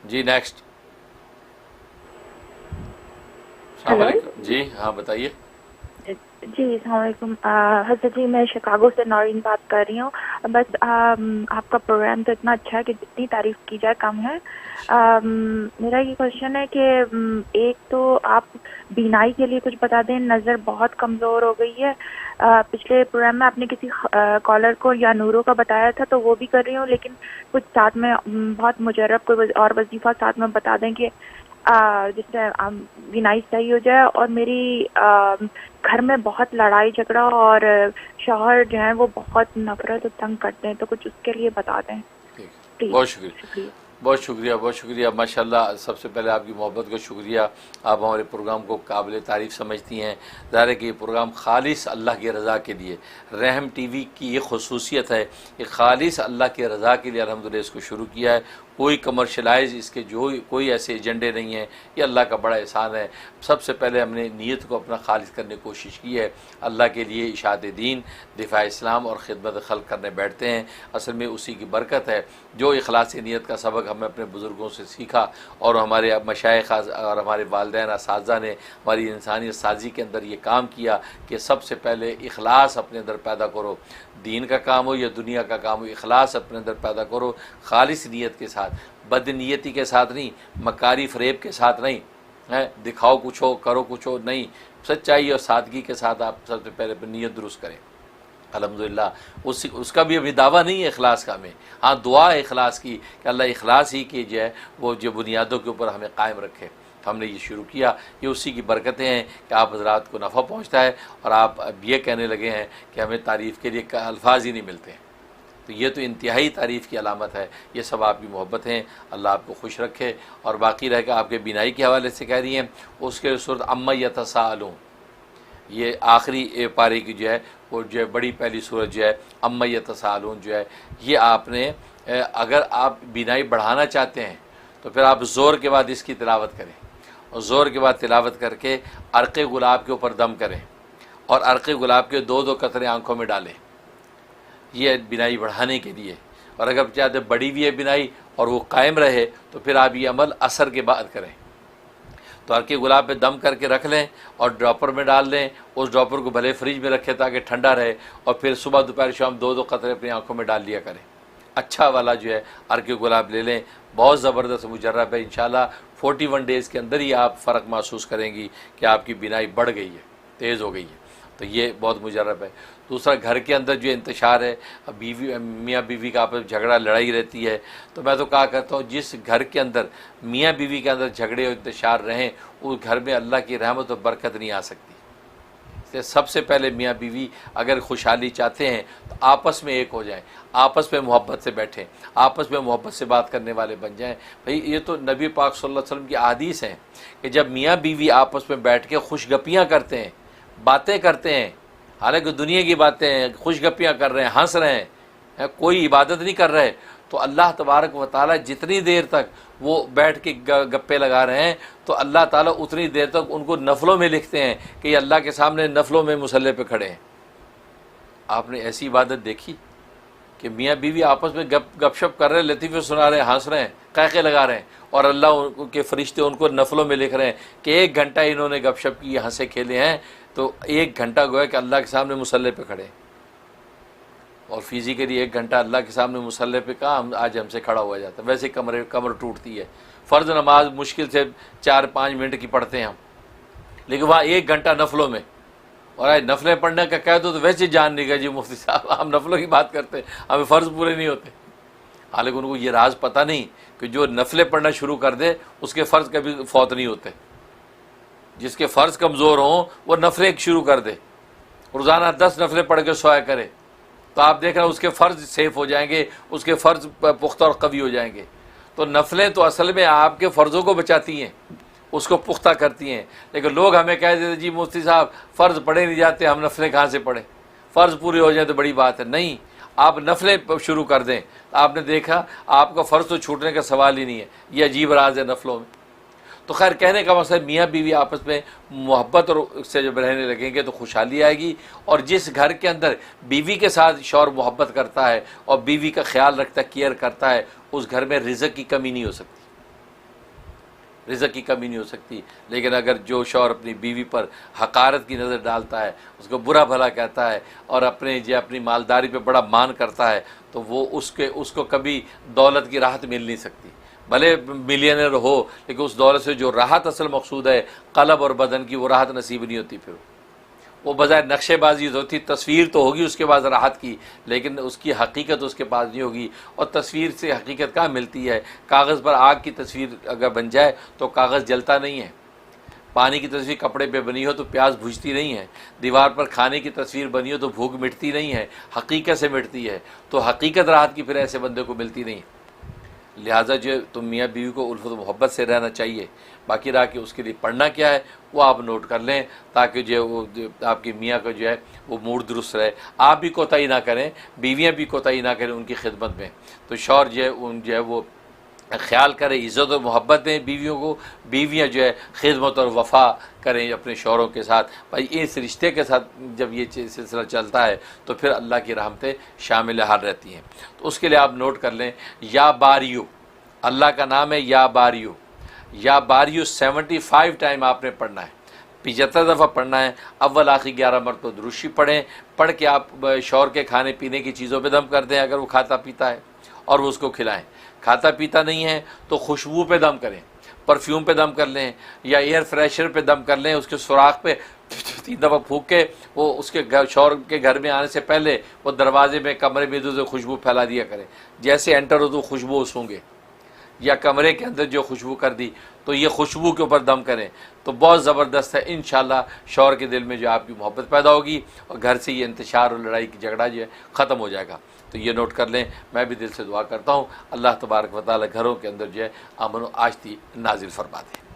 जी next. अस्सलाम hello. वालेकुम जी, हाँ बताइए। जी अस्सलाम वालेकुम। हज़रत जी, मैं शिकागो से नौरीन बात कर रही हूँ। बस आपका प्रोग्राम तो इतना अच्छा है कि जितनी तारीफ़ की जाए कम है। मेरा ये क्वेश्चन है कि एक तो आप बीनाई के लिए कुछ बता दें, नज़र बहुत कमज़ोर हो गई है। पिछले प्रोग्राम में आपने किसी कॉलर को या नूरों का बताया था, तो वो भी कर रही हूँ, लेकिन कुछ साथ में बहुत मुजर्रब कोई और वजीफ़ा साथ में बता दें कि जिससे बीनाई सही हो जाए। और मेरी घर में बहुत लड़ाई झगड़ा और शौहर जो है वो बहुत नफरत और तंग करते हैं, तो कुछ उसके लिए बता दें ठीक, प्लीज। बहुत शुक्रिया। शुक्रिया। बहुत शुक्रिया, बहुत शुक्रिया, माशाल्लाह। सबसे पहले आपकी मोहब्बत का शुक्रिया। आप हमारे प्रोग्राम को काबिल तारीफ़ समझती हैं। ज़ाहिर है कि ये प्रोग्राम खालिस अल्लाह की रज़ा के लिए, रहम टीवी की ये खसूसियत है कि खालिस अल्लाह की रज़ा के लिए अल्हम्दुलिल्लाह इसको शुरू किया है। कोई कमर्शलाइज इसके जो कोई ऐसे एजेंडे नहीं हैं। ये अल्लाह का बड़ा एहसान है। सबसे पहले हमने नीयत को अपना खालिस करने की कोशिश की है। अल्लाह के लिए इशाअत दीन, दिफा इस्लाम और ख़िदमत खल्क़ करने बैठते हैं। असल में उसी की बरकत है। जो इखलास नीयत का सबक हमने अपने बुज़ुर्गों से सीखा और हमारे मशाइख़ और हमारे वालिदैन असातिज़ा ने हमारी इंसानियत साजी के अंदर ये काम किया कि सबसे पहले इखलास अपने अंदर पैदा करो। दीन का काम हो या दुनिया का काम हो, इखलास अपने अंदर पैदा करो खालिस नीयत के साथ, बदनीयती के साथ नहीं, मकारी फ़रेब के साथ नहीं है, दिखाओ कुछ हो करो कुछ हो नहीं, सच्चाई और सादगी के साथ आप सबसे पहले नीयत दुरुस्त करें। अल्हम्दुलिल्लाह उसका भी अभी दावा नहीं है इखलास का हमें। हाँ, दुआ है इखलास की कि अल्लाह इखलास ही की जाए, वो जो बुनियादों के ऊपर हमें कायम रखे। तो हमने ये शुरू किया। ये उसी की बरकतें हैं कि आप हज़रात को नफ़ा पहुँचता है और आप अब ये कहने लगे हैं कि हमें तारीफ़ के लिए अल्फाज ही नहीं मिलते हैं। तो ये तो इंतहाई तारीफ़ की अलामत है। ये सब आपकी मोहब्बत हैं। अल्लाह आपको खुश रखे। और बाकी रह गया आपके बिनाई के हवाले से कह रही हैं, उसके सूरत अम्मा यतसाअलून, ये आखिरी पारे की जो है वो जो है बड़ी पहली सूरत जो है अम्मा यतसाअलून जो है, ये आपने अगर आप बिनाई बढ़ाना चाहते हैं तो फिर आप ज़ोर के बाद इसकी तिलावत करें और ज़ोर के बाद तिलावत करके अर्क़े गुलाब के ऊपर दम करें और अर्क़े गुलाब के दो दो कतरे आँखों में डालें। ये बिनाई बढ़ाने के लिए। और अगर चाहते बड़ी भी है बिनाई और वो कायम रहे तो फिर आप ये अमल असर के बाद करें। तो अर्क़े गुलाब पे दम करके रख लें और ड्रॉपर में डाल लें। उस ड्रॉपर को भले फ्रिज में रखें ताकि ठंडा रहे, और फिर सुबह दोपहर शाम दो दो कतरे अपनी आँखों में डाल लिया करें। अच्छा वाला जो है अर्क़े गुलाब ले लें। बहुत ज़बरदस्त मुजर्रब है। इंशाल्लाह 41 डेज़ के अंदर ही आप फ़र्क महसूस करेंगी कि आपकी बिनाई बढ़ गई है, तेज़ हो गई है। तो ये बहुत मुजर्रब है। दूसरा, घर के अंदर जो इंतशार है, बीवी मियाँ बीवी का आपस में झगड़ा लड़ाई रहती है, तो मैं तो कहा करता हूँ जिस घर के अंदर मियाँ बीवी के अंदर झगड़े और इंतशार रहें उस घर में अल्लाह की रहमत और बरकत नहीं आ सकती। इसलिए सबसे पहले मियाँ बीवी अगर खुशहाली चाहते हैं तो आपस में एक हो जाएं, आपस में मोहब्बत से बैठें, आपस में मोहब्बत से बात करने वाले बन जाएं। भाई ये तो नबी पाक सल्लल्लाहु अलैहि वसल्लम की हदीस हैं कि जब मियाँ बीवी आपस में बैठ के खुशगपियाँ करते हैं, बातें करते हैं, हालांकि दुनिया की बातें हैं, खुशगपियाँ कर रहे हैं, हंस रहे हैं, कोई इबादत नहीं कर रहे, तो अल्लाह तबारक व ताला जितनी देर तक वो बैठ के गप्पे लगा रहे हैं तो अल्लाह ताला उतनी देर तक उनको नफलों में लिखते हैं कि ये अल्लाह के सामने नफलों में मुसल्ले पे खड़े हैं। आपने ऐसी इबादत देखी कि मियाँ बीवी आपस में गपशप कर रहे हैं, लतीफ़े सुना रहे हैं, हंस रहे हैं, क़हक़हे लगा रहे हैं, और अल्लाह के फ़रिश्ते उनको नफलों में लिख रहे हैं कि 1 घंटा इन्होंने गपशप की, हंसे खेले हैं, तो 1 घंटा गोया कि अल्लाह के सामने मुसल्ले पे खड़े। और फिज़िकली 1 घंटा अल्लाह के सामने मुसल्ले पे कहाँ हम आज हमसे खड़ा हुआ जाता है। वैसे कमर टूटती है। फ़र्ज़ नमाज मुश्किल से 4-5 मिनट की पढ़ते हैं हम, लेकिन वहाँ 1 घंटा नफलों में। और आज नफलें पढ़ने का कह दो तो वैसे जान नहीं गया जी मुफ्ती साहब, हम नफलों की बात करते हैं, हमें फ़र्ज़ पूरे नहीं होते। हालांकि उनको ये राज पता नहीं कि जो नफलें पढ़ना शुरू कर दे उसके फ़र्ज़ कभी फौत नहीं होते। जिसके फ़र्ज़ कमज़ोर हों वो नफलें शुरू कर दे, रोज़ाना 10 नफलें पढ़ के सोया करे, तो आप देख रहे हैं उसके फ़र्ज़ सेफ हो जाएंगे, उसके फ़र्ज़ पुख्ता और कवी हो जाएंगे। तो नफलें तो असल में आपके फ़र्ज़ों को बचाती हैं, उसको पुख्ता करती हैं। लेकिन लोग हमें कह देते जी मुफ्ती साहब फ़र्ज़ पढ़े नहीं जाते, हम नफलें कहाँ से पढ़ें, फ़र्ज़ पूरे हो जाए तो बड़ी बात है। नहीं, आप नफलें शुरू कर दें। आपने देखा आपका फ़र्ज़ तो छूटने का सवाल ही नहीं है। ये अजीब राज है नफलों में। तो खैर, कहने का मतलब मियाँ बीवी आपस में मोहब्बत और से जब रहने लगेंगे तो खुशहाली आएगी। और जिस घर के अंदर बीवी के साथ शौहर मोहब्बत करता है और बीवी का ख्याल रखता है, केयर करता है, उस घर में रिज़्क़ की कमी नहीं हो सकती। रिज़्क़ की कमी नहीं हो सकती। लेकिन अगर जो शौहर अपनी बीवी पर हकारत की नज़र डालता है, उसको बुरा भला कहता है और अपनी मालदारी पे बड़ा मान करता है, तो वो उसको कभी दौलत की राहत मिल नहीं सकती। भले मिलियनर हो, लेकिन उस दौलत से जो राहत असल मकसूद है क़ल्ब और बदन की, वो राहत नसीब नहीं होती। फिर वो बजाय नक्शेबाजी होती, तस्वीर तो होगी उसके पास राहत की, लेकिन उसकी हकीकत उसके पास नहीं होगी। और तस्वीर से हकीकत कहाँ मिलती है? कागज़ पर आग की तस्वीर अगर बन जाए तो कागज़ जलता नहीं है। पानी की तस्वीर कपड़े पे बनी हो तो प्यास बुझती नहीं है। दीवार पर खाने की तस्वीर बनी हो तो भूख मिटती नहीं है, हकीकत से मिटती है। तो हकीकत राहत की फिर ऐसे बंदे को मिलती नहीं। लिहाजा जो तो मियाँ बीवी को उल्फत मोहब्बत से रहना चाहिए। बाकी रहा कि उसके लिए पढ़ना क्या है वो आप नोट कर लें, ताकि जो आपकी मियाँ का जो है वो मूड दुरुस्त रहे। आप भी कोताही ना करें, बीवियाँ भी कोताही ना करें उनकी खिदमत में। तो शौहर जो है वो ख्याल करें, इज़्ज़त और मोहब्बत दें बीवियों को, बीवियाँ जो है खिदमत और वफ़ा करें अपने शौहरों के साथ। भाई इस रिश्ते के साथ जब ये सिलसिला चलता है तो फिर अल्लाह की रहमतें शामिल हाल रहती हैं। तो उसके लिए आप नोट कर लें, या बारियो, अल्लाह का नाम है या बारियो। या बारियो 75 टाइम आपने पढ़ना है, 75 दफ़ा पढ़ना है। अव्वल आखिर 11 मरतबा दुरूशी पढ़ें। पढ़ के आप शौहर के खाने पीने की चीज़ों पे दम कर दें अगर वो खाता पीता है, और वो उसको खिलाएं। खाता पीता नहीं है तो खुशबू पे दम करें, परफ्यूम पे दम कर लें या एयर फ्रेशनर पे दम कर लें। उसके सुराख पे 3 दफ़ा फूंक के वो उसके शौहर के घर में आने से पहले वो दरवाजे में, कमरे में इधर खुशबू फैला दिया करें। जैसे एंटर हो तो खुशबू सूंघे, या कमरे के अंदर जो खुशबू कर दी तो ये खुशबू के ऊपर दम करें। तो बहुत ज़बरदस्त है। इंशाअल्लाह शौहर के दिल में जो आपकी मोहब्बत पैदा होगी और घर से ये इंतशार और लड़ाई की झगड़ा जो है ख़त्म हो जाएगा। तो ये नोट कर लें। मैं भी दिल से दुआ करता हूँ अल्लाह तबारक व तआला घरों के अंदर जो है अमन व आश्ती नाजिल फरमा दे।